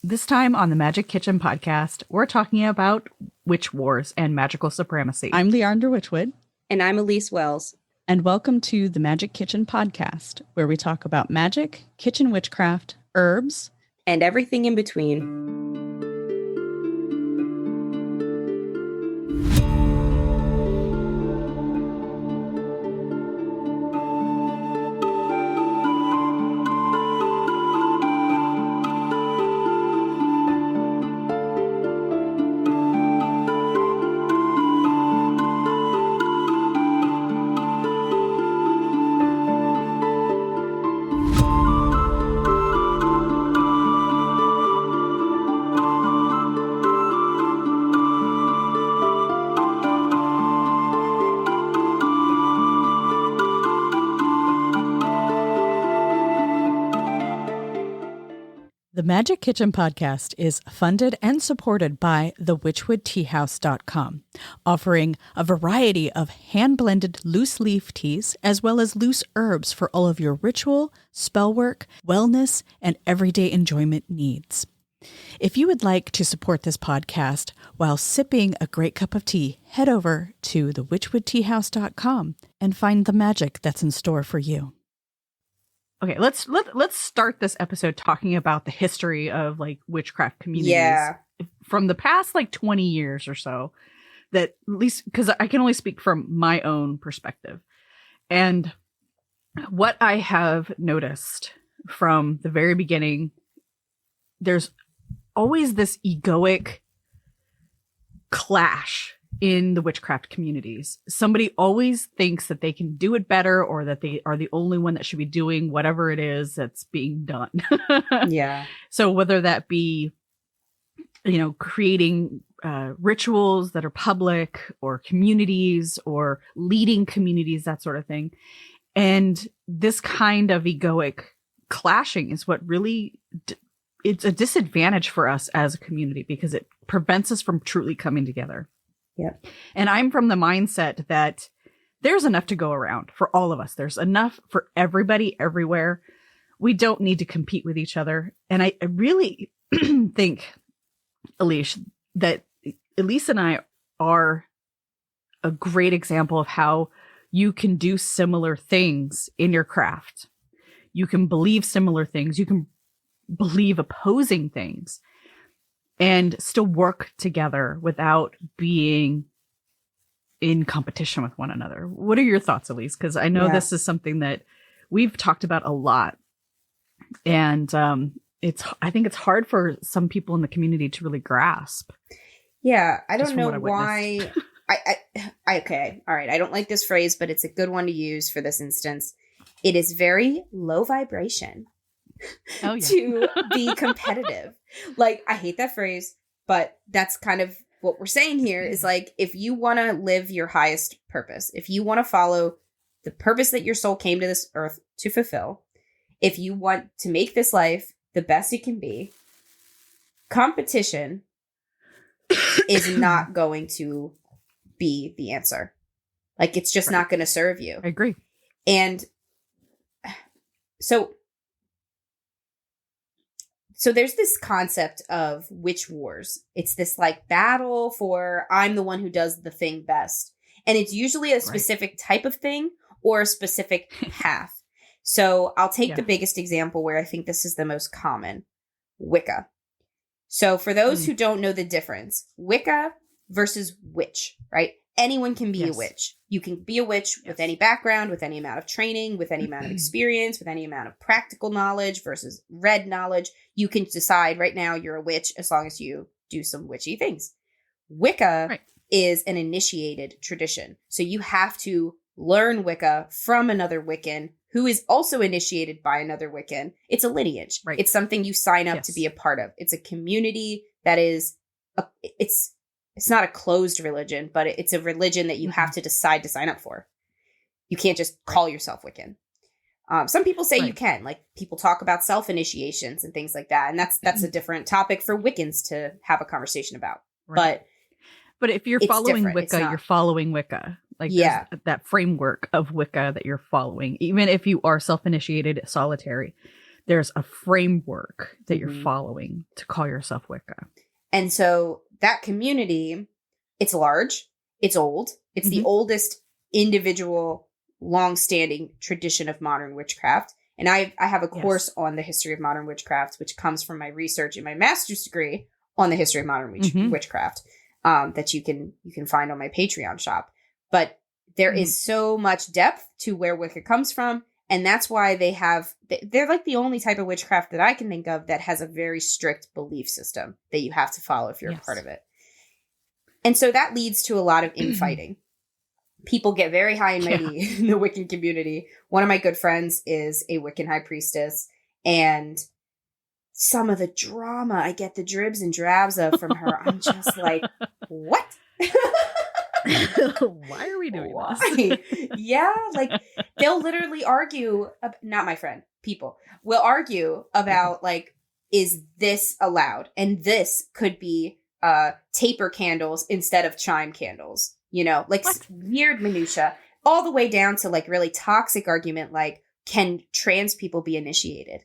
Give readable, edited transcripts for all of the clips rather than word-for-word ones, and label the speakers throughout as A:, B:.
A: This time on the Magic Kitchen podcast, we're talking about witch wars and magical supremacy.
B: I'm Leandra Witchwood.
C: And I'm Elyse Wells.
B: And welcome to the Magic Kitchen podcast, where we talk about magic, kitchen witchcraft, herbs,
C: and everything in between.
B: The Magic Kitchen podcast is funded and supported by thewitchwoodteahouse.com, offering a variety of hand-blended loose leaf teas as well as loose herbs for all of your ritual, spell work, wellness, and everyday enjoyment needs. If you would like to support this podcast while sipping a great cup of tea, head over to thewitchwoodteahouse.com and find the magic that's in store for you.
A: Okay, let's start this episode talking about the history of like witchcraft communities from the past like 20 years or so. That at least because I can only speak from my own perspective. And what I have noticed from the very beginning, there's always this egoic clash in the witchcraft communities. Somebody always thinks that they can do it better or that they are the only one that should be doing whatever it is that's being done.
C: Yeah.
A: So whether that be, creating rituals that are public or communities or leading communities, that sort of thing. And this kind of egoic clashing is what really it's a disadvantage for us as a community because it prevents us from truly coming together.
C: Yep.
A: And I'm from the mindset that there's enough to go around for all of us. There's enough for everybody everywhere. We don't need to compete with each other. And I really think, Elyse, that Elyse and I are a great example of how you can do similar things in your craft. You can believe similar things. You can believe opposing things and still work together without being in competition with one another. What are your thoughts, Elyse? Because I know this is something that we've talked about a lot. And I think it's hard for some people in the community to really grasp.
C: Yeah, I don't know why. Okay, all right. I don't like this phrase, but it's a good one to use for this instance. It is very low vibration. To be competitive. Like, I hate that phrase, but that's kind of what we're saying here is like, if you want to live your highest purpose, if you want to follow the purpose that your soul came to this earth to fulfill, if you want to make this life the best it can be, competition is not going to be the answer. Like, it's just not going to serve you.
A: I agree.
C: And So there's this concept of witch wars. It's this like battle for I'm the one who does the thing best. And it's usually a specific type of thing or a specific path. So I'll take the biggest example where I think this is the most common, Wicca. So for those who don't know the difference, Wicca versus witch, right? Anyone can be a witch. You can be a witch with any background, with any amount of training, with any amount of experience, with any amount of practical knowledge versus read knowledge. You can decide right now you're a witch as long as you do some witchy things. Wicca is an initiated tradition. So you have to learn Wicca from another Wiccan who is also initiated by another Wiccan. It's a lineage. Right. It's something you sign up to be a part of. It's a community that is, it's not a closed religion, but it's a religion that you have to decide to sign up for. You can't just call yourself Wiccan. Some people say you can, like people talk about self-initiations and things like that. And that's a different topic for Wiccans to have a conversation about. Right.
A: But if you're following Wicca, you're following Wicca. Like that framework of Wicca that you're following, even if you are self-initiated, solitary. There's a framework that you're
C: Mhm.
A: following to call yourself Wicca.
C: And so that community, it's large, it's old, it's the
A: Mhm.
C: oldest individual, long-standing tradition of modern witchcraft. And I have a course on the history of modern witchcraft, which comes from my research in my master's degree on the history of modern
A: Mhm.
C: witchcraft, that you can find on my Patreon shop. But there is so much depth to where Wicca comes from. And that's why they're like the only type of witchcraft that I can think of that has a very strict belief system that you have to follow if you're a part of it. And so that leads to a lot of infighting. People get very high and mighty in the Wiccan community. One of my good friends is a Wiccan high priestess, and some of the drama I get the dribs and drabs of from her, I'm just like, what?
A: Why are we doing this?
C: Yeah, like they'll literally argue, not my friend, people will argue about like, is this allowed? And this could be taper candles instead of chime candles, you know, like weird minutia, all the way down to like really toxic argument, like, can trans people be initiated?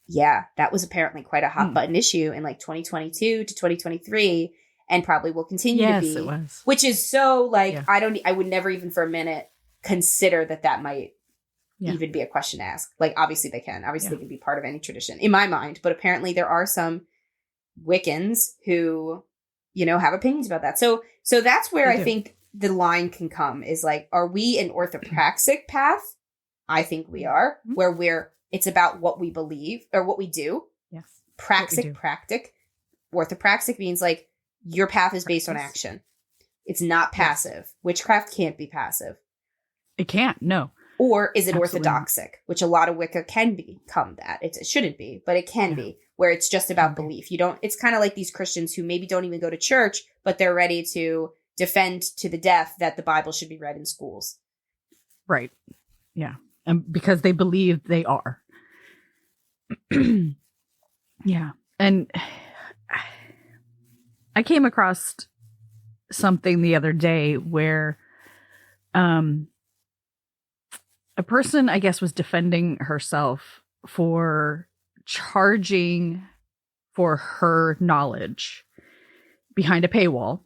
C: Yeah, that was apparently quite a hot button issue in like 2022 to 2023. And probably will continue to be.
A: Yes, it was.
C: Which is so like, I would never even for a minute consider that might even be a question to ask. Like, obviously they can. Obviously they can be part of any tradition in my mind. But apparently there are some Wiccans who, you know, have opinions about that. So that's where I think the line can come is like, are we an orthopraxic path? I think we are, where it's about what we believe or what we do.
A: Yes.
C: Praxic, practic. Orthopraxic means like, your path is based on action. It's not passive. Witchcraft can't be passive.
A: It can't, no.
C: Or is it
A: Absolutely
C: orthodoxic, which a lot of Wicca can become that. It shouldn't be, but it can be, where it's just about belief. It's kind of like these Christians who maybe don't even go to church, but they're ready to defend to the death that the Bible should be read in schools.
A: Right. Yeah. And because they believe they are. Yeah. And I came across something the other day where a person, I guess, was defending herself for charging for her knowledge behind a paywall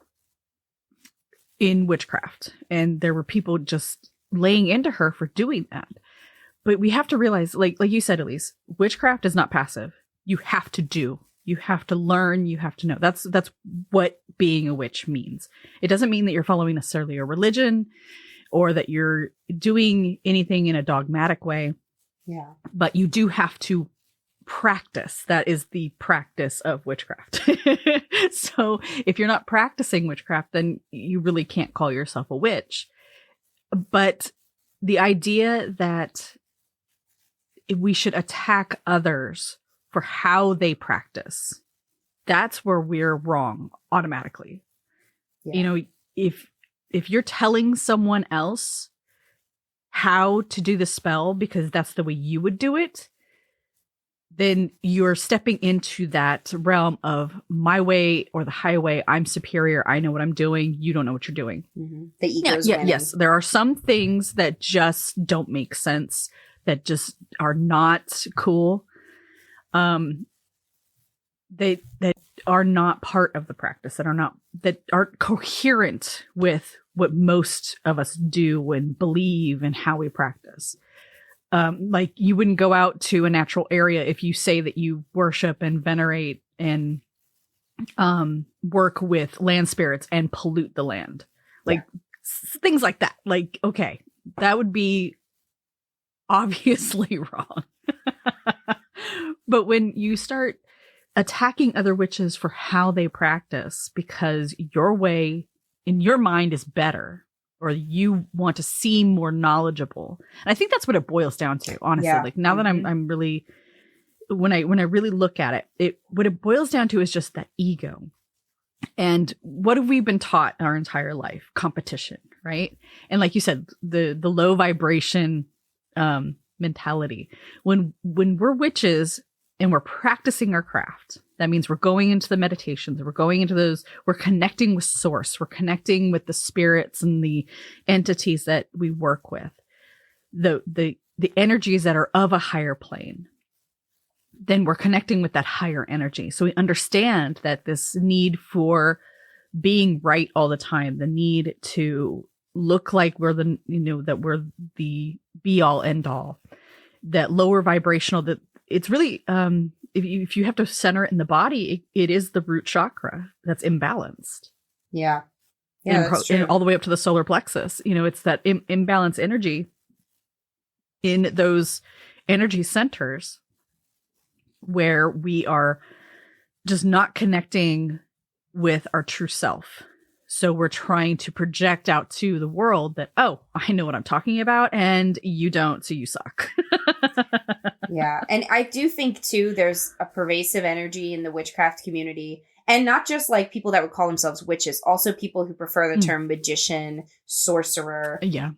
A: in witchcraft. And there were people just laying into her for doing that. But we have to realize, like you said, Elyse, witchcraft is not passive. You have to do. You have to learn. You have to know. That's what being a witch means. It doesn't mean that you're following necessarily a religion or that you're doing anything in a dogmatic way.
C: Yeah.
A: But you do have to practice. That is the practice of witchcraft. So if you're not practicing witchcraft, then you really can't call yourself a witch. But the idea that we should attack others for how they practice, that's where we're wrong automatically. Yeah. You know, if you're telling someone else how to do the spell because that's the way you would do it, then you're stepping into that realm of my way or the highway. I'm superior. I know what I'm doing. You don't know what you're doing.
C: Mm-hmm. The ego's winning.
A: Yes, there are some things that just don't make sense, that just are not cool. That are not part of the practice, that aren't coherent with what most of us do and believe and how we practice. Like you wouldn't go out to a natural area if you say that you worship and venerate and work with land spirits and pollute the land. Like things like that. Like, okay, that would be obviously wrong. But when you start attacking other witches for how they practice because your way in your mind is better, or you want to seem more knowledgeable, and I think that's what it boils down to, honestly. Like now that I'm really, when I really look at it, what it boils down to is just that ego. And what have we been taught our entire life? Competition, right? And like you said, the low vibration mentality. When we're witches and we're practicing our craft, that means we're going into the meditations, we're going into those, we're connecting with source, we're connecting with the spirits and the entities that we work with. The the energies that are of a higher plane, then we're connecting with that higher energy. So we understand that this need for being right all the time, the need to look like we're the, that we're the be all end all, that lower vibrational, that it's really, if you have to center it in the body, it is the root chakra that's imbalanced.
C: Yeah. Yeah, that's true.
A: All the way up to the solar plexus. It's that imbalanced energy in those energy centers where we are just not connecting with our true self. So we're trying to project out to the world that, oh, I know what I'm talking about and you don't, so you suck.
C: Yeah. And I do think too, there's a pervasive energy in the witchcraft community, and not just like people that would call themselves witches, also people who prefer the term magician, sorcerer.
A: Yeah.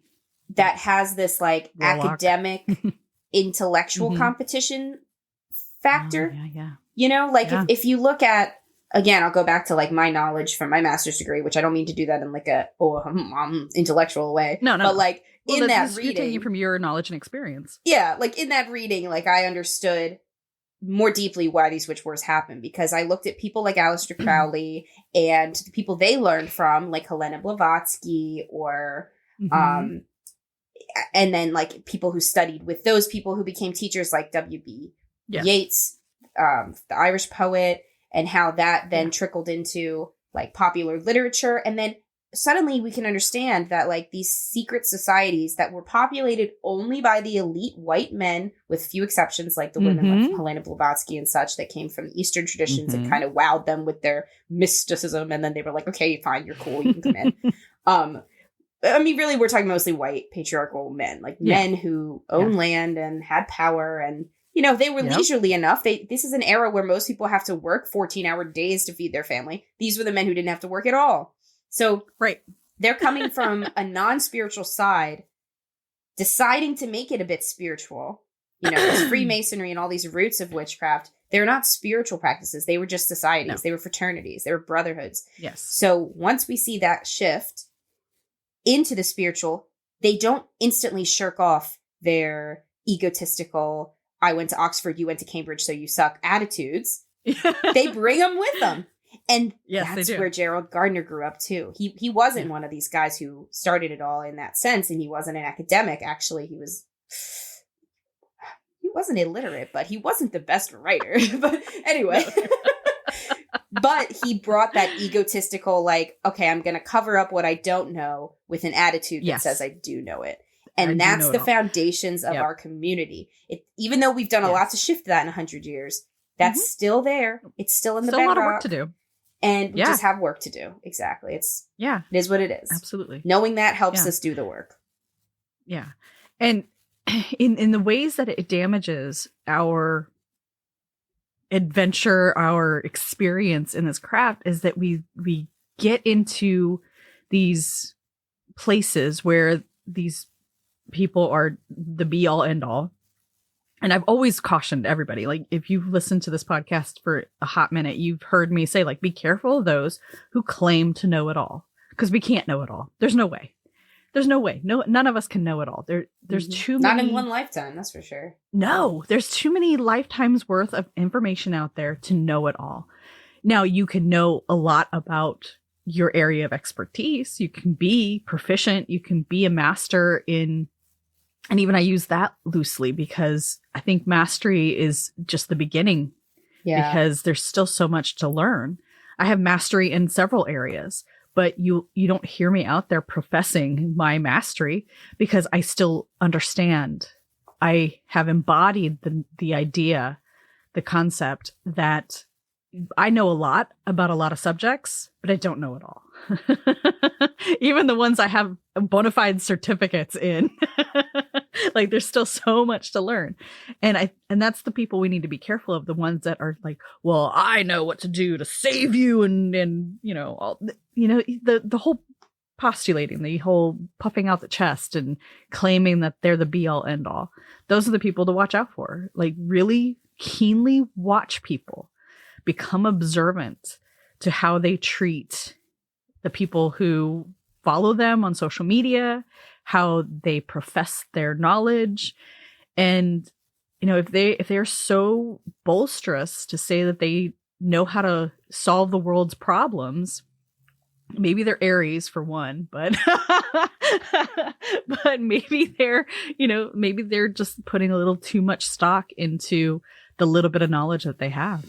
C: That has this like
A: Warlock.
C: Academic, intellectual competition factor.
A: Yeah.
C: If you look at, again, I'll go back to like my knowledge from my master's degree, which I don't mean to do that in like a intellectual way.
A: No.
C: But like in that reading,
A: you're taking from your knowledge and experience.
C: Yeah, like in that reading, like I understood more deeply why these witch wars happen, because I looked at people like Aleister Crowley and the people they learned from, like Helena Blavatsky, or and then like people who studied with those people who became teachers, like W.B. Yeats, the Irish poet, and how that then trickled into like popular literature. And then suddenly we can understand that like these secret societies that were populated only by the elite white men, with few exceptions, like the women like Helena Blavatsky and such, that came from Eastern traditions and kind of wowed them with their mysticism. And then they were like, okay, fine, you're cool, you can come in. I mean, really, we're talking mostly white patriarchal men, like men who own land and had power, and they were leisurely enough. This is an era where most people have to work 14-hour days to feed their family. These were the men who didn't have to work at all. So they're coming from a non-spiritual side, deciding to make it a bit spiritual. This Freemasonry and all these roots of witchcraft, they're not spiritual practices. They were just societies. No. They were fraternities. They were brotherhoods.
A: Yes.
C: So once we see that shift into the spiritual, they don't instantly shirk off their egotistical, I went to Oxford, you went to Cambridge, so you suck attitudes. They bring them with them. And that's where Gerald Gardner grew up too. He wasn't one of these guys who started it all in that sense, and he wasn't an academic. Actually, he wasn't illiterate, but he wasn't the best writer. But anyway. But he brought that egotistical, like, okay, I'm going to cover up what I don't know with an attitude that says I do know it. And that's the foundations of our community. Even though we've done a lot to shift that in 100 years, that's still there. It's still in the bedrock.
A: Still a lot of work to do.
C: And we just have work to do. Exactly. It is what it is.
A: Absolutely.
C: Knowing that helps us do the work.
A: Yeah. And in the ways that it damages our adventure, our experience in this craft, is that we get into these places where these people are the be all end all. And I've always cautioned everybody, like, if you've listened to this podcast for a hot minute, you've heard me say, like, be careful of those who claim to know it all, because we can't know it all. There's no way. No, none of us can know it all. There's too many.
C: Not in one lifetime, that's for sure.
A: No, there's too many lifetimes worth of information out there to know it all. Now, you can know a lot about your area of expertise. You can be proficient. You can be a master in, and even I use that loosely because I think mastery is just the beginning. Yeah. Because there's still so much to learn. I have mastery in several areas. But you don't hear me out there professing my mastery because I still understand. I have embodied the idea, the concept that I know a lot about a lot of subjects, but I don't know it all. Even the ones I have bona fide certificates in. Like, there's still so much to learn. And that's the people we need to be careful of, the ones that are like, well, I know what to do to save you, and the whole postulating, the whole puffing out the chest and claiming that they're the be all end all. Those are the people to watch out for. Like, really keenly watch people, become observant to how they treat the people who follow them on social media, how they profess their knowledge, And, if they're so bolsterous to say that they know how to solve the world's problems, maybe they're Aries for one, but but maybe they're just putting a little too much stock into the little bit of knowledge that they have.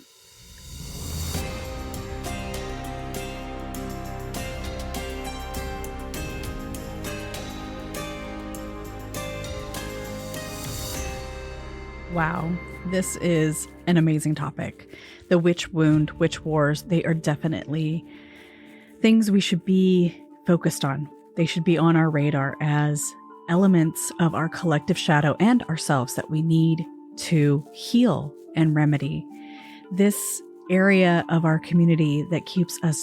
A: Wow, this is an amazing topic. The witch wound, witch wars, they are definitely things we should be focused on. They should be on our radar as elements of our collective shadow and ourselves that we need to heal and remedy. This area of our community that keeps us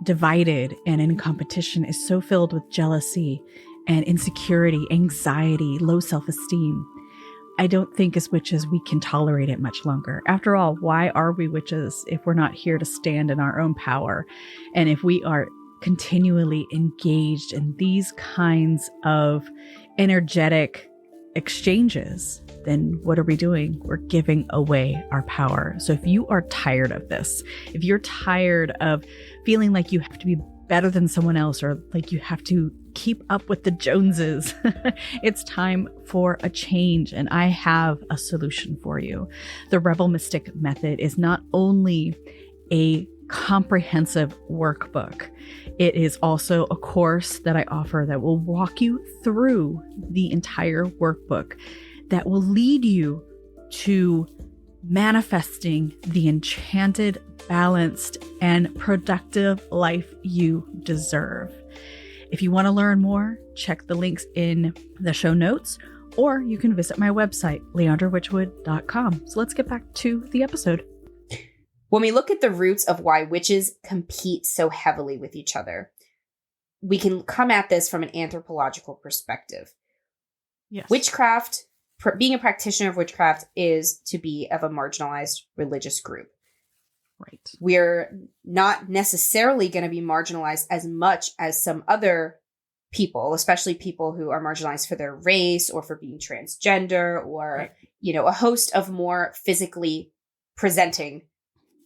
A: divided and in competition is so filled with jealousy and insecurity, anxiety, low self-esteem. I don't think as witches we can tolerate it much longer. After all, why are we witches if we're not here to stand in our own power? And if we are continually engaged in these kinds of energetic exchanges, then what are we doing? We're giving away our power. So if you are tired of this, if you're tired of feeling like you have to be better than someone else or like you have to keep up with the Joneses, it's time for a change. And I have a solution for you. The Rebel Mystic Method is not only a comprehensive workbook, it is also a course that I offer that will walk you through the entire workbook, that will lead you to manifesting the enchanted, balanced, and productive life you deserve. If you want to learn more, check the links in the show notes, or you can visit my website, leandrawitchwood.com. So let's get back to the episode.
C: When we look at the roots of why witches compete so heavily with each other, we can come at this from an anthropological perspective.
A: Yes.
C: Witchcraft, being a practitioner of witchcraft, is to be of a marginalized religious group.
A: Right.
C: We're not necessarily going to be marginalized as much as some other people, especially people who are marginalized for their race or for being transgender or,
A: right.
C: A host of more physically presenting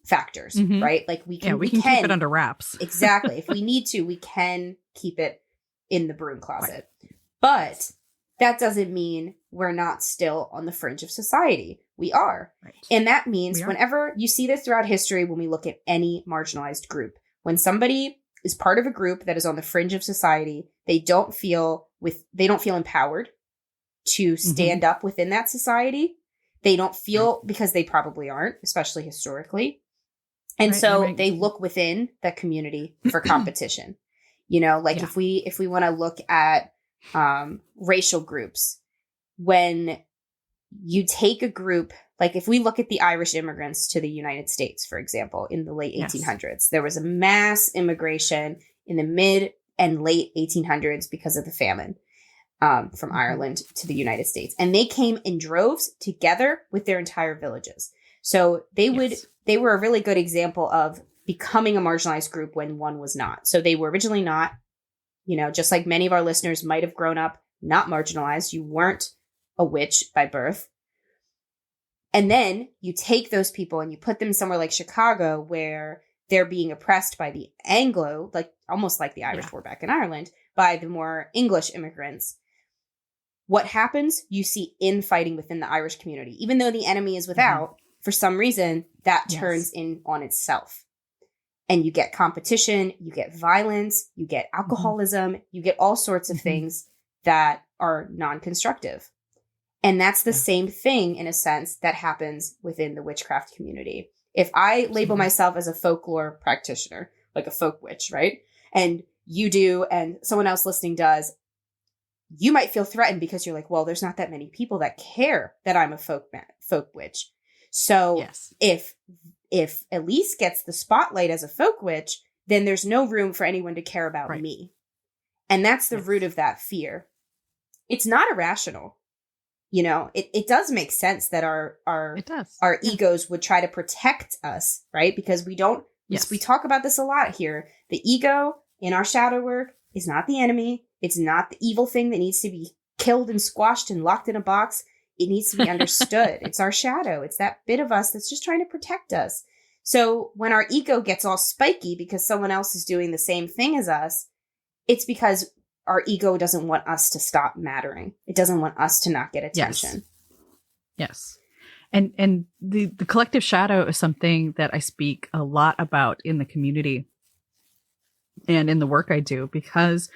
C: factors,
A: Mm-hmm.
C: right? Like we can
A: keep it under wraps.
C: Exactly. If we need to, we can keep it in the broom closet. Right. But that doesn't mean we're not still on the fringe of society. We are. Right. And that means whenever you see this throughout history, when we look at any marginalized group, when somebody is part of a group that is on the fringe of society, they don't feel empowered to stand up within that society. They don't feel, because they probably aren't, especially historically. And so they look within that community for competition. If we want to look at racial groups, when you take a group, like if we look at the Irish immigrants to the United States, for example, in the late 1800s, there was a mass immigration in the mid and late 1800s because of the famine from Ireland to the United States. And they came in droves together with their entire villages. So they were a really good example of becoming a marginalized group when one was not. So they were originally not, just like many of our listeners might have grown up not marginalized. You weren't a witch by birth. And then you take those people and you put them somewhere like Chicago, where they're being oppressed by the Anglo, like almost like the Irish were back in Ireland, by the more English immigrants. What happens? You see infighting within the Irish community. Even though the enemy is without, for some reason, that turns in on itself. And you get competition, you get violence, you get alcoholism, you get all sorts of things that are non-constructive. And that's the same thing, in a sense, that happens within the witchcraft community. If I label myself as a folklore practitioner, like a folk witch, right? And you do, and someone else listening does, you might feel threatened because you're like, well, there's not that many people that care that I'm a folk witch. So if Elyse gets the spotlight as a folk witch, then there's no room for anyone to care about me. And that's the root of that fear. It's not irrational. It does make sense that our egos would try to protect us, right? Because we talk about this a lot here. The ego in our shadow work is not the enemy. It's not the evil thing that needs to be killed and squashed and locked in a box. it needs to be understood. It's our shadow. It's that bit of us that's just trying to protect us. So when our ego gets all spiky because someone else is doing the same thing as us, it's because our ego doesn't want us to stop mattering. It doesn't want us to not get attention.
A: Yes. And the collective shadow is something that I speak a lot about in the community and in the work I do, because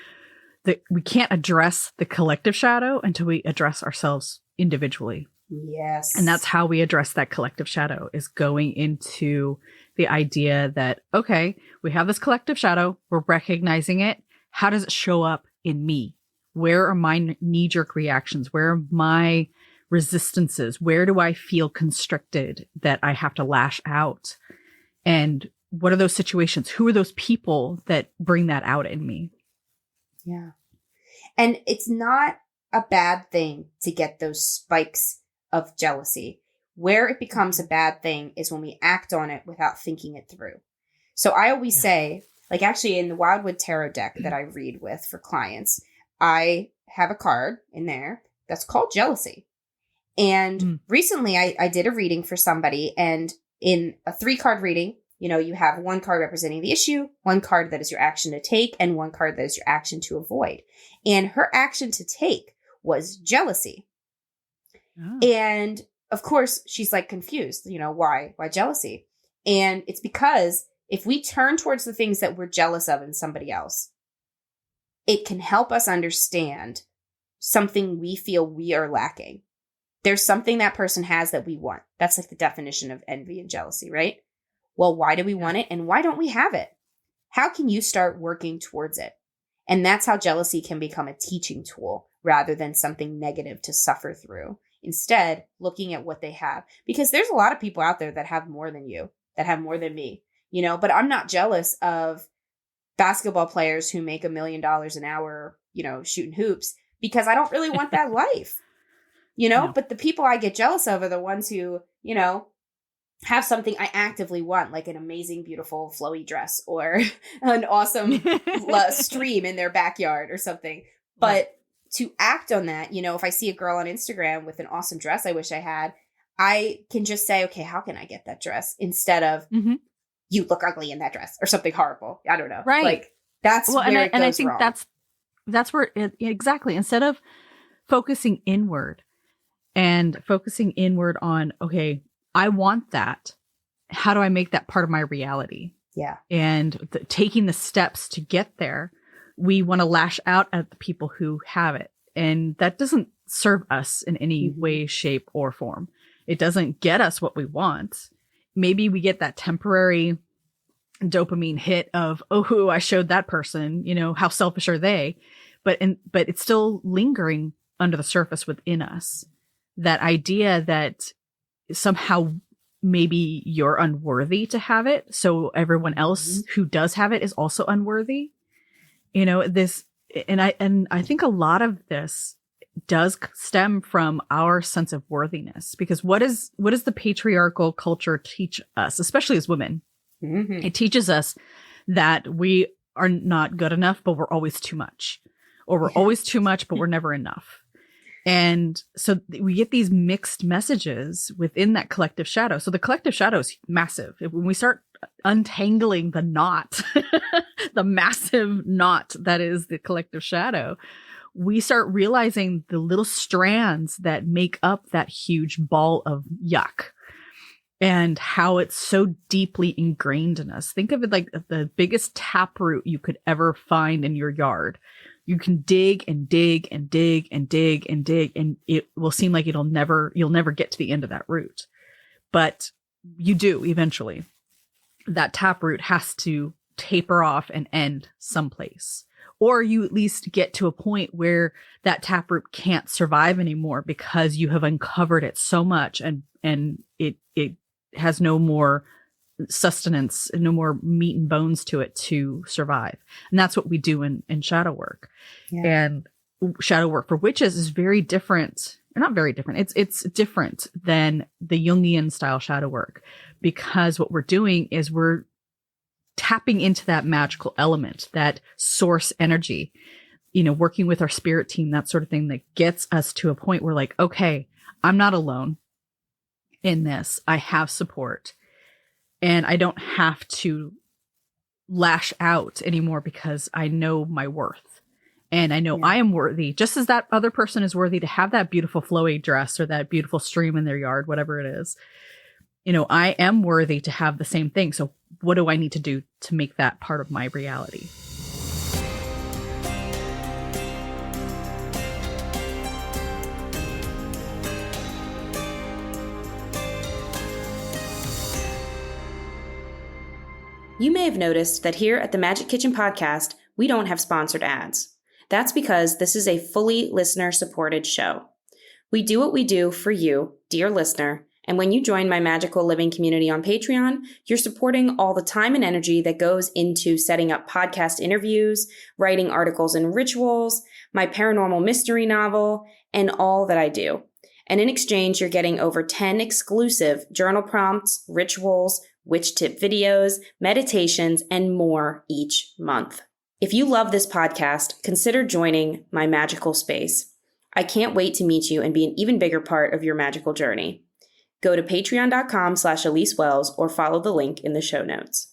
A: we can't address the collective shadow until we address ourselves individually.
C: Yes.
A: And that's how we address that collective shadow, is going into the idea that, okay, we have this collective shadow. We're recognizing it. How does it show up in me? Where are my knee-jerk reactions? Where are my resistances? Where do I feel constricted that I have to lash out? And what are those situations? Who are those people that bring that out in me?
C: Yeah. And it's not a bad thing to get those spikes of jealousy. Where it becomes a bad thing is when we act on it without thinking it through. So I always say, like, actually in the Wildwood Tarot deck that I read with for clients, I have a card in there that's called jealousy. And recently I did a reading for somebody, and in a 3-card reading, you have one card representing the issue, one card that is your action to take, and one card that is your action to avoid. And her action to take was jealousy. Oh. And of course she's like confused, why jealousy? And it's because if we turn towards the things that we're jealous of in somebody else, it can help us understand something we feel we are lacking. There's something that person has that we want. That's like the definition of envy and jealousy, right? Well, why do we want it? And why don't we have it? How can you start working towards it? And that's how jealousy can become a teaching tool rather than something negative to suffer through. Instead, looking at what they have. Because there's a lot of people out there that have more than you, that have more than me, but I'm not jealous of basketball players who make $1 million an hour, shooting hoops, because I don't really want that life. No. But the people I get jealous of are the ones who, have something I actively want, like an amazing, beautiful, flowy dress or an awesome stream in their backyard or something. But to act on that, if I see a girl on Instagram with an awesome dress I wish I had, I can just say, okay, how can I get that dress? Instead of, you look ugly in that dress or something horrible. I don't know.
A: Right.
C: Like, that's where it goes
A: and I think
C: wrong.
A: that's where exactly. Instead of focusing inward on, okay, I want that. How do I make that part of my reality?
C: Yeah.
A: And taking the steps to get there, we want to lash out at the people who have it. And that doesn't serve us in any way, shape, or form. It doesn't get us what we want. Maybe we get that temporary dopamine hit of, oh, I showed that person, how selfish are they? But it's still lingering under the surface within us. That idea that somehow maybe you're unworthy to have it, so everyone else who does have it is also unworthy. This, and I think a lot of this does stem from our sense of worthiness, because what does the patriarchal culture teach us, especially as women? It teaches us that we are not good enough, but we're always too much, or we're always too much, but we're never enough. And so we get these mixed messages within that collective shadow. So the collective shadow is massive. When we start untangling the knot, the massive knot that is the collective shadow, we start realizing the little strands that make up that huge ball of yuck, and how it's so deeply ingrained in us. Think of it like the biggest taproot you could ever find in your yard. You can dig and dig and dig and dig and dig, and it will seem like you'll never get to the end of that root. But you do eventually. That taproot has to taper off and end someplace. Or you at least get to a point where that taproot can't survive anymore because you have uncovered it so much, and it has no more sustenance, no more meat and bones to it to survive. And that's what we do in shadow work. Yeah. And shadow work for witches is very different, or not very different. It's different than the Jungian style shadow work, because what we're doing is we're tapping into that magical element, that source energy, working with our spirit team, that sort of thing, that gets us to a point where, like, okay, I'm not alone in this. I have support, and I don't have to lash out anymore because I know my worth, and I know I am worthy, just as that other person is worthy to have that beautiful flowy dress or that beautiful stream in their yard, whatever it is. You know, I am worthy to have the same thing. So what do I need to do to make that part of my reality?
C: You may have noticed that here at the Magic Kitchen podcast, we don't have sponsored ads. That's because this is a fully listener-supported show. We do what we do for you, dear listener, and when you join my magical living community on Patreon, you're supporting all the time and energy that goes into setting up podcast interviews, writing articles and rituals, my paranormal mystery novel, and all that I do. And in exchange, you're getting over 10 exclusive journal prompts, rituals, witch tip videos, meditations, and more each month. If you love this podcast, consider joining my magical space. I can't wait to meet you and be an even bigger part of your magical journey. Go to patreon.com/Elyse Wells or follow the link in the show notes.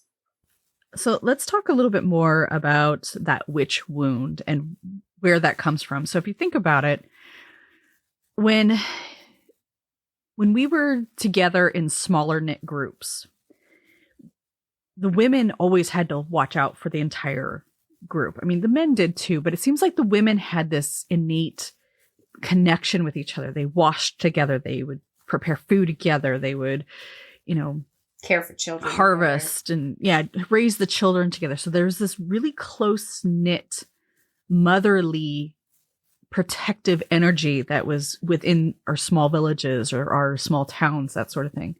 A: So let's talk a little bit more about that witch wound and where that comes from. So if you think about it, when we were together in smaller knit groups, the women always had to watch out for the entire group. I mean, the men did too, but it seems like the women had this innate connection with each other. They washed together. They would prepare food together. They would,
C: care for children,
A: harvest and raise the children together. So there's this really close knit, motherly, protective energy that was within our small villages or our small towns, that sort of thing.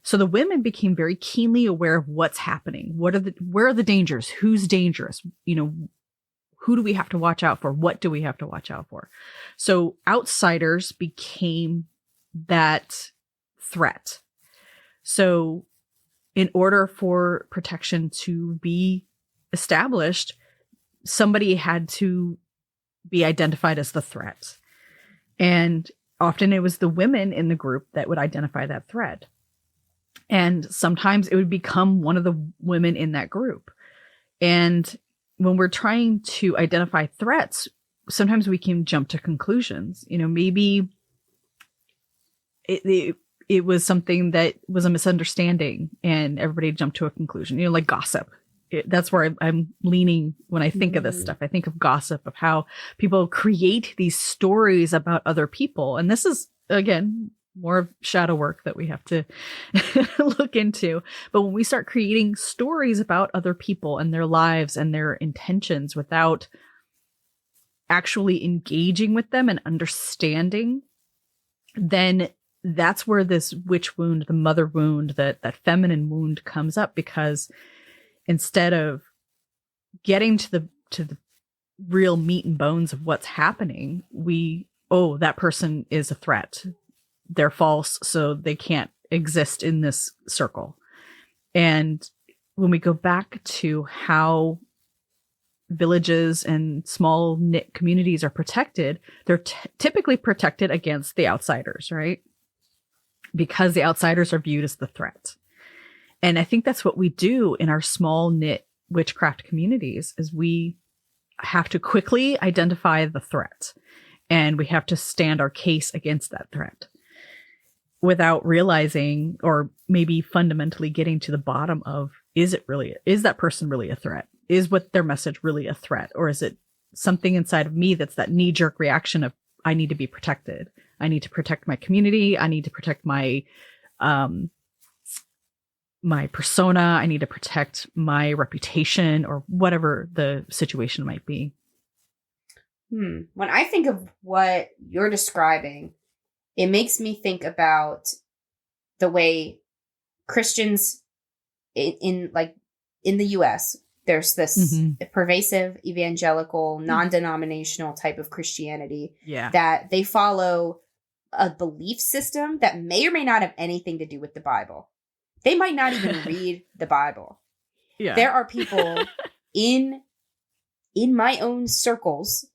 A: So the women became very keenly aware of what's happening. Where are the dangers? Who's dangerous? Who do we have to watch out for? What do we have to watch out for? So outsiders became that threat. So in order for protection to be established, somebody had to be identified as the threat. And often it was the women in the group that would identify that threat. And sometimes it would become one of the women in that group. And when we're trying to identify threats, sometimes we can jump to conclusions. Maybe it was something that was a misunderstanding and everybody jumped to a conclusion, like gossip. That's where I'm leaning when I think of this stuff. I think of gossip, of how people create these stories about other people. And this is, again, more of shadow work that we have to look into. But when we start creating stories about other people and their lives and their intentions without actually engaging with them and understanding, then that's where this witch wound, the mother wound, that feminine wound comes up. Because instead of getting to the real meat and bones of what's happening, that person is a threat. They're false, so they can't exist in this circle. And when we go back to how villages and small knit communities are protected, they're typically protected against the outsiders, right? Because the outsiders are viewed as the threat. And I think that's what we do in our small knit witchcraft communities, is we have to quickly identify the threat and we have to stand our case against that threat without realizing, or maybe fundamentally getting to the bottom of, is that person really a threat? Is what their message really a threat? Or is it something inside of me that's that knee-jerk reaction of, I need to be protected. I need to protect my community. I need to protect my my persona. I need to protect my reputation, or whatever the situation might be.
C: When I think of what you're describing, it makes me think about the way Christians in the US, there's this pervasive evangelical, non-denominational type of Christianity that they follow a belief system that may or may not have anything to do with the Bible. They might not even read the Bible. Yeah. There are people in my own circles,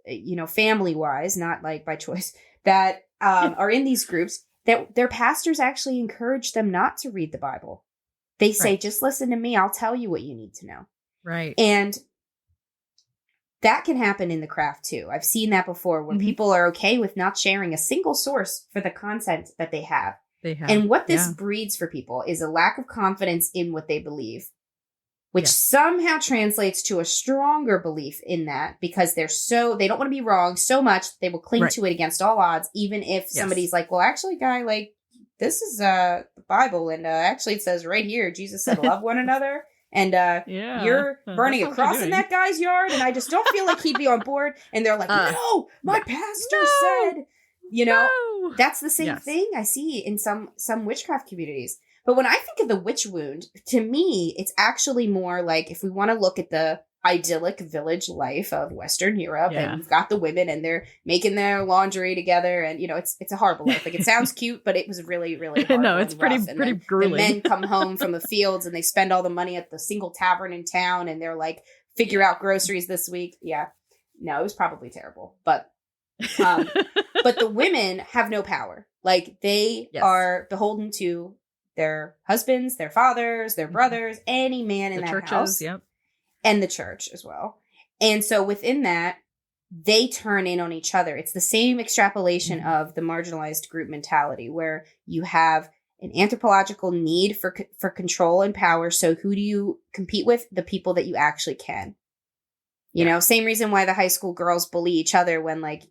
C: family-wise, not like by choice, that are in these groups, that their pastors actually encourage them not to read the Bible. They say, just listen to me. I'll tell you what you need to know.
A: Right.
C: And that can happen in the craft too. I've seen that before where people are okay with not sharing a single source for the content that they have. And what this breeds for people is a lack of confidence in what they believe, which somehow translates to a stronger belief in that, because they don't want to be wrong so much they will cling to it against all odds, even if somebody's like, well, actually, guy, like, this is the Bible, and actually it says right here, Jesus said, love one another. And you're burning a cross in that guy's yard, and I just don't feel like he'd be on board. And they're like, no, my pastor said, that's the same thing I see in some witchcraft communities. But when I think of the witch wound, to me, it's actually more like, if we want to look at the idyllic village life of Western Europe, and you've got the women and they're making their laundry together, and it's a horrible life. Like, it sounds cute, but it was really, really hard.
A: No, it's pretty grueling.
C: The men come home from the fields and they spend all the money at the single tavern in town, and they're like, figure out groceries this week. Yeah. No, it was probably terrible. But but the women have no power. Like, they are beholden to their husbands, their fathers, their brothers, any man in that house. And the church as well. And so within that, they turn in on each other. It's the same extrapolation of the marginalized group mentality, where you have an anthropological need for control and power. So who do you compete with? The people that you actually can. You know, same reason why the high school girls bully each other when, like,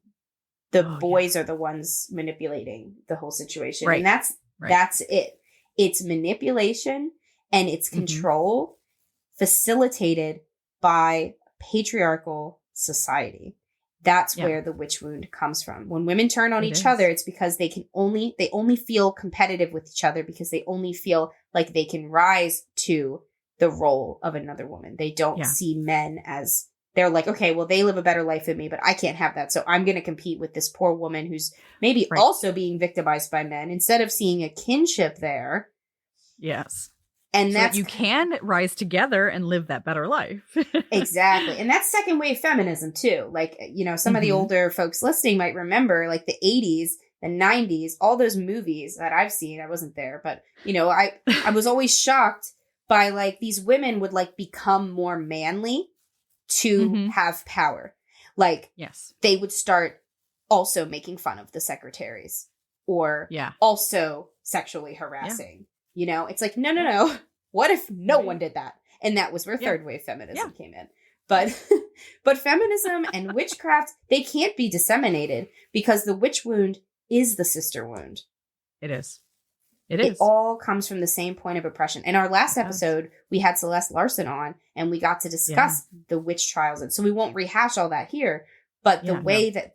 C: the boys are the ones manipulating the whole situation. And that's it. It's manipulation and it's control facilitated by patriarchal society. That's where the witch wound comes from. When women turn on each other, it's because they only feel competitive with each other, because they only feel like they can rise to the role of another woman. They don't see men as, they're like, okay, well, they live a better life than me, but I can't have that. So I'm going to compete with this poor woman who's maybe also being victimized by men, instead of seeing a kinship there.
A: Yes.
C: And
A: so
C: that's,
A: that you can rise together and live that better life.
C: Exactly. And that's second wave feminism too. Like, some of the older folks listening might remember, like, the 80s, the 90s, all those movies that I've seen. I wasn't there, but I was always shocked by, like, these women would, like, become more manly to have power. Like, they would start also making fun of the secretaries, or also sexually harassing. It's like, no. What if no one did that? And that was where third wave feminism came in. But feminism and witchcraft, they can't be disseminated, because the witch wound is the sister wound.
A: It is.
C: It all comes from the same point of oppression. In our last episode, we had Celeste Larson on, and we got to discuss the witch trials. And so we won't rehash all that here, but the way that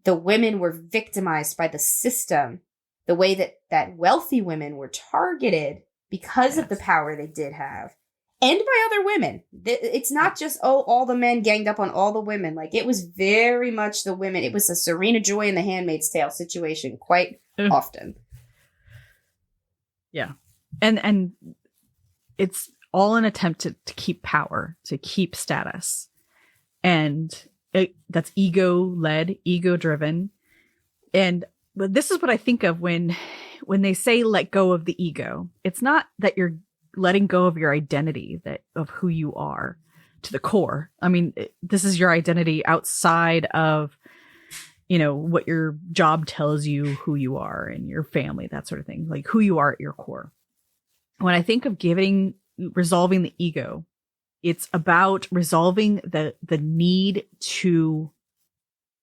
C: the women were victimized by the system, the way that wealthy women were targeted because of the power they did have, and by other women. It's not just, all the men ganged up on all the women. Like, it was very much the women. It was a Serena Joy and the Handmaid's Tale situation quite often.
A: Yeah. And it's all an attempt to keep power, to keep status. And that's ego-led, ego-driven. But this is what I think of when they say let go of the ego. It's not that you're letting go of your identity, of who you are to the core. I mean, this is your identity outside of, what your job tells you who you are, and your family, that sort of thing, like who you are at your core. When I think of resolving the ego, it's about resolving the need to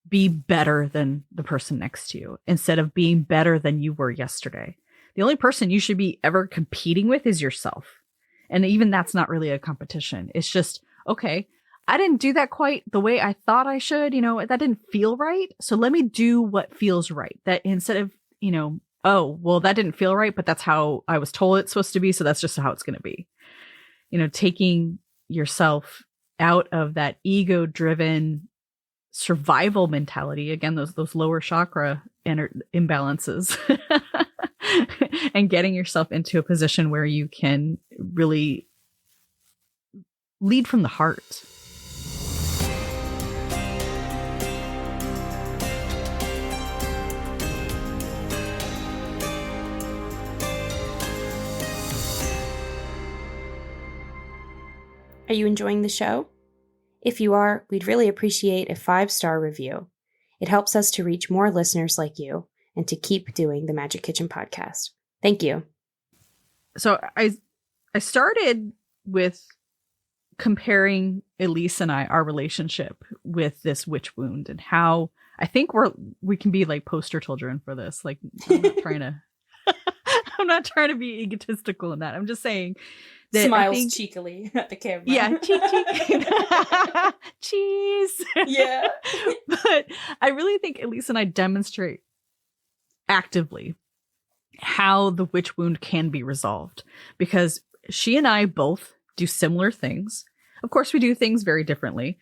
A: be better than the person next to you, instead of being better than you were yesterday. The only person you should be ever competing with is yourself. And even that's not really a competition. It's just, okay, I didn't do that quite the way I thought I should, that didn't feel right. So let me do what feels right. That instead of, oh, well, that didn't feel right, but that's how I was told it's supposed to be. So that's just how it's going to be. Taking yourself out of that ego-driven survival mentality, again, those lower chakra imbalances, and getting yourself into a position where you can really lead from the heart.
C: Are you enjoying the show? If you are, we'd really appreciate a 5-star review. It helps us to reach more listeners like you and to keep doing the Magic Kitchen podcast. Thank you.
A: So I started with comparing Elyse and our relationship with this witch wound and how I think we can be like poster children for this. Like, I'm not trying to I'm not trying to be egotistical in that. I'm just saying that
C: smiles cheekily at the camera.
A: Yeah, cheese.
C: Yeah.
A: But I really think Elyse and I demonstrate actively how the witch wound can be resolved, because she and I both do similar things. Of course, we do things very differently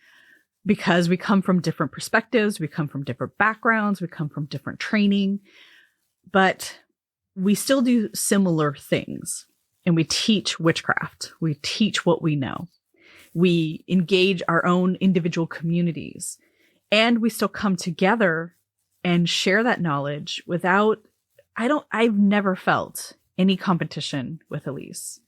A: because we come from different perspectives. We come from different backgrounds. We come from different training, but we still do similar things. And we teach witchcraft. We teach what we know. We engage our own individual communities, and we still come together and share that knowledge without, I've never felt any competition with Elyse.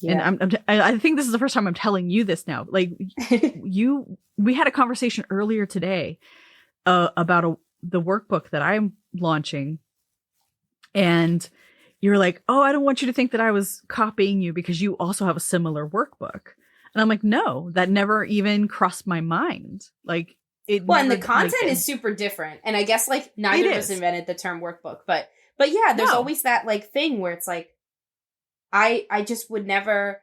A: Yeah. And I think this is the first time I'm telling you this now. Like we had a conversation earlier today about the workbook that I'm launching, and you're like, oh, I don't want you to think that I was copying you because you also have a similar workbook. And I'm like, no, that never even crossed my mind. Like it.
C: Well, and the content is super different. And I guess like neither of us invented the term workbook, but yeah, there's always that like thing where it's like, I just would never,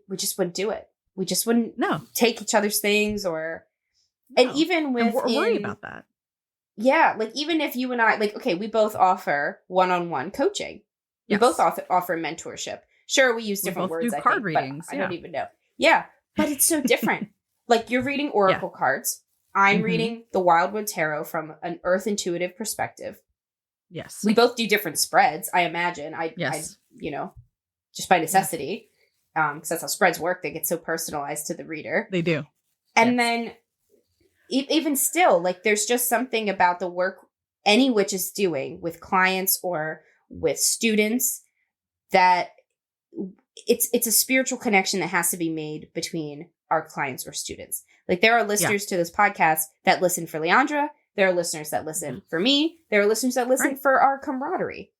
C: we just wouldn't do it. We just wouldn't take each other's things and even with
A: worry about that.
C: Yeah, like even if you and I, like, okay, we both offer one-on-one coaching. We both offer mentorship. Sure, we use different words, I think, readings, but I don't even know. Yeah, but it's so different. Like you're reading oracle cards. I'm reading the Wildwood Tarot from an earth intuitive perspective.
A: Yes.
C: We both do different spreads, I imagine. I you know, just by necessity, because that's how spreads work. They get so personalized to the reader.
A: They do.
C: And then even still, like there's just something about the work any witch is doing with clients or with students that it's a spiritual connection that has to be made between our clients or students. Like there are listeners to this podcast that listen for Leandra. There are listeners that listen for me. There are listeners that listen for our camaraderie.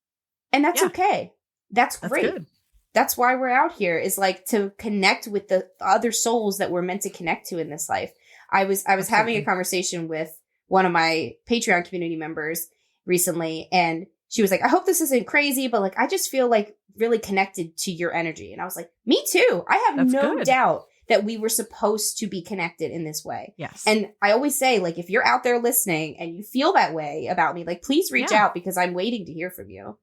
C: And that's okay. That's great. Good. That's why we're out here, is like to connect with the other souls that we're meant to connect to in this life. I was having a conversation with one of my Patreon community members recently, and she was like, I hope this isn't crazy, but like, I just feel like really connected to your energy. And I was like, me too. I have no doubt that we were supposed to be connected in this way.
A: Yes.
C: And I always say, like, if you're out there listening and you feel that way about me, like, please reach out, because I'm waiting to hear from you.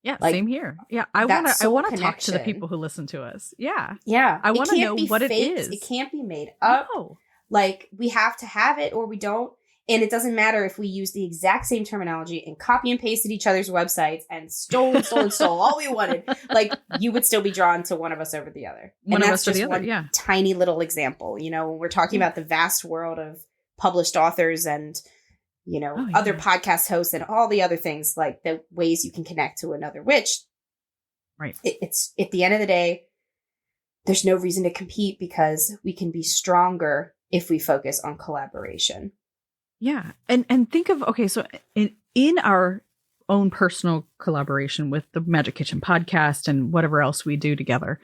A: Yeah, like, same here. Yeah, I want to talk to the people who listen to us. Yeah.
C: Yeah.
A: I want to know what
C: faked.
A: it is.
C: It can't be made up. No. Like, we have to have it or we don't. And it doesn't matter if we use the exact same terminology and copy and pasted each other's websites and stole all we wanted. Like, you would still be drawn to one of us over the other. And that's just one tiny little example. You know, when we're talking about the vast world of published authors and, you know, other podcast hosts and all the other things, like the ways you can connect to another witch.
A: Right.
C: It's at the end of the day, there's no reason to compete, because we can be stronger if we focus on collaboration.
A: Yeah. And think of, okay, so in our own personal collaboration with the Magic Kitchen podcast and whatever else we do together,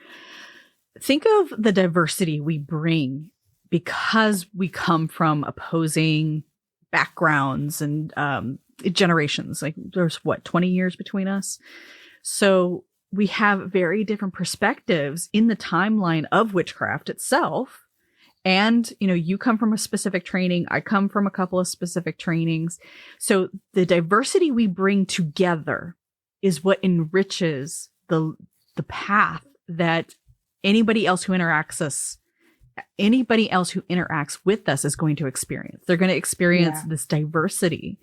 A: think of the diversity we bring because we come from opposing backgrounds and generations. Like there's 20 years between us. So we have very different perspectives in the timeline of witchcraft itself. And, you know, you come from a specific training. I come from a couple of specific trainings. So the diversity we bring together is what enriches the path that anybody else who interacts with us is going to experience. They're going to experience this diversity.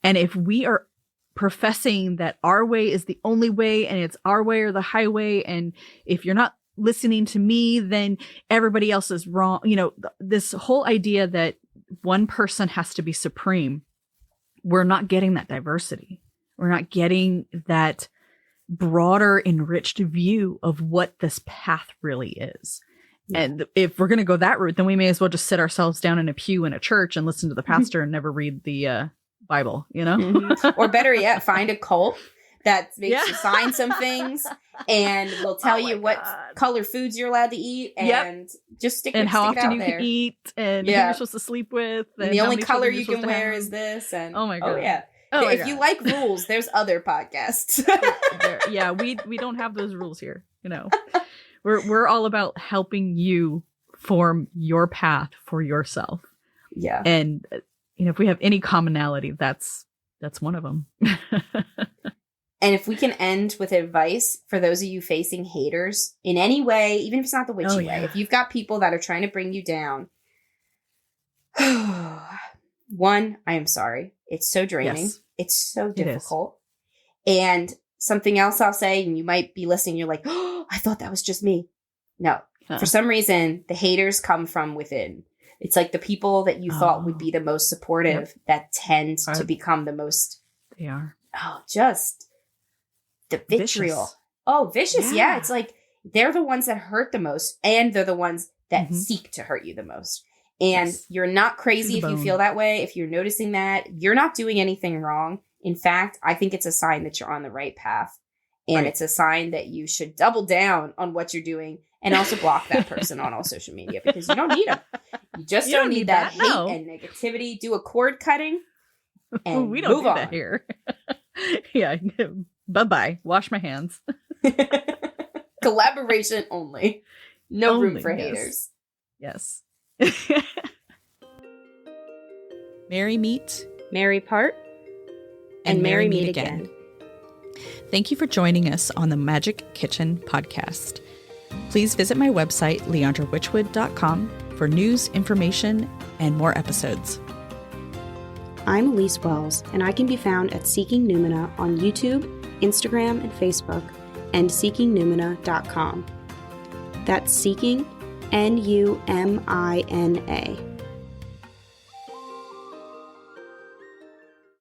A: And if we are professing that our way is the only way and it's our way or the highway, and if you're not listening to me, then everybody else is wrong. You know, this whole idea that one person has to be supreme. We're not getting that diversity. We're not getting that broader, enriched view of what this path really is. And if we're going to go that route, then we may as well just sit ourselves down in a pew in a church and listen to the pastor and never read the Bible, you know?
C: Mm-hmm. Or better yet, find a cult that makes you sign some things and will tell you what color foods you're allowed to eat and just stick
A: and how
C: stick
A: often
C: it
A: you
C: out there.
A: can eat and who you're supposed to sleep with.
C: And the only color you can wear is this. And
A: oh my God.
C: If you like rules, there's other podcasts.
A: We don't have those rules here, you know. We're all about helping you form your path for yourself.
C: Yeah.
A: And you know, if we have any commonality, that's one of them.
C: And if we can end with advice for those of you facing haters in any way, even if it's not the witchy way, if you've got people that are trying to bring you down, one, I am sorry. It's so draining. Yes. It's so difficult. And something else I'll say, and you might be listening, you're like, oh, I thought that was just me. No. For some reason, the haters come from within. It's like the people that you thought would be the most supportive that tend to become the most.
A: They are.
C: Oh, just the vitriol. Vicious. Oh, vicious. Yeah. It's like they're the ones that hurt the most, and they're the ones that seek to hurt you the most. And you're not crazy if you feel that way. If you're noticing that, you're not doing anything wrong. In fact, I think it's a sign that you're on the right path. And it's a sign that you should double down on what you're doing and also block that person on all social media because you don't need them. You just don't need that hate and negativity. Do a cord cutting and
A: we don't
C: move
A: do
C: on.
A: That here. Bye-bye. Wash my hands.
C: Collaboration only. No room for haters.
A: Yes.
B: Merry meet.
C: Merry part. And merry meet again.
B: Thank you for joining us on the Magic Kitchen podcast. Please visit my website, leandrawitchwood.com, for news, information, and more episodes.
D: I'm Elyse Wells, and I can be found at Seeking Numina on YouTube, Instagram, and Facebook, and seekingnumina.com. That's Seeking, Numina.